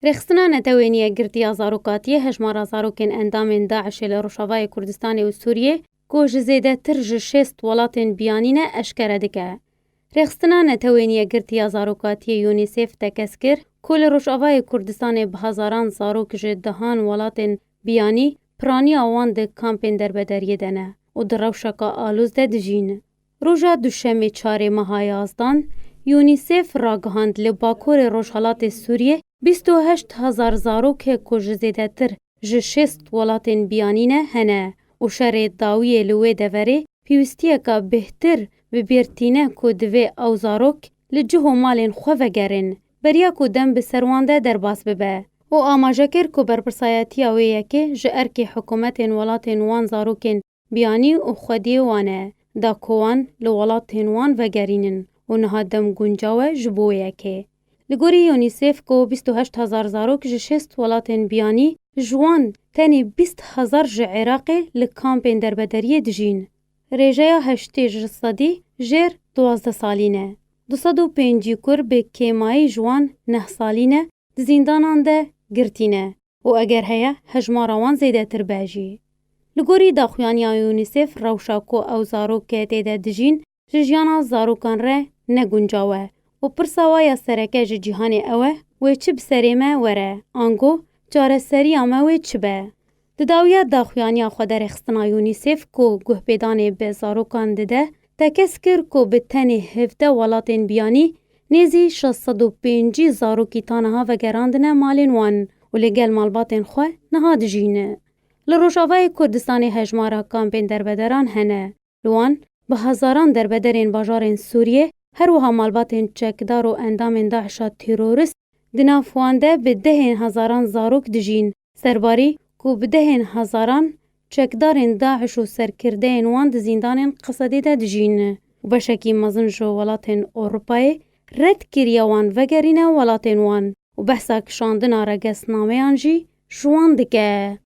رخصتنا نتوانیه گرتیا زاروکاتیه هجمارا زاروکین اندامین داعش لروشاوای کردستان و سوریه کو جزیده تر جشست ولاتین بیانینه اشکره دکه. رخصتنا نتوانیه گرتیا زاروکاتیه یونیسف تکسکر کل روشاوای کردستان بهزاران زاروک جدهان ولاتین بیانی پرانی آوان ده کامپین در بدریه دنه و در روشکا آلوز ده دجین. روژا دوشمی 4 ماه یازدان یونیسف راگهاند لباکور روشالات سوریه 28,000 زاروک که جزیده تر جشست ولاتین بیانینه هنه و شر داویه لوی دوره پیوستیه که بهتر ببیرتینه که دوی او زاروک لجه و مالین خواه گرن بریا که دم بسروانده در باس ببه و آماجه کر که برپرسایتی اویه که جه که حکومت ولاتین وان زاروکین بیانی و خودی وانه دا کوان لولاتین وان وگرینن و نهادم گنجاوه جبویه که. لگوری یونیسف کو 28,000 زاروک جشست ولاتین بیانی جوان تنی 20,000 عراق لکامپین در بدریه دجین. ریجه هشتی جسدی جر 12 سالینه. 205 کور به کیمایی جوان 9 سالینه زندانان ده گرتینه و اگر هیا هجماروان زیده تر باجی. لگوری داخویانی یونیسف روشاکو او زاروک که تیده دجین جیانا زاروکان ره نگونجاوه و پرساوای سرکه جهانی اوه و چه بسریمه وره آنگو جاره سری آمه و چه به. دداویه داخویانی خود رخصتنا یونیسف کو گوه پیدانه به زاروکان دده تکس کر کو به تنی 17 ولاتین بیانی نیزی 605 زاروکی تانها و گراندنه مالین وان و لگل مالباتین خواه نهاد جینه. لروشاوای کردستان هجمارا کامپین در بدران هنه. لوان به هزاران در بدرین باجارین سوریه هر وها مالباتین چکدار و اندام داعشا تیرورست دنافوانده به 10,000 زاروک دجین. سرباری کو به 10,000 چکدارین داعش و سرکرده وان زندان قصدی ده دجین. و بشکی مزن جو ولاتین اروپای رد کریوان وگرینه ولاتین وان و بحثا کشاندن آرگس نامه آنجی جوان دکه.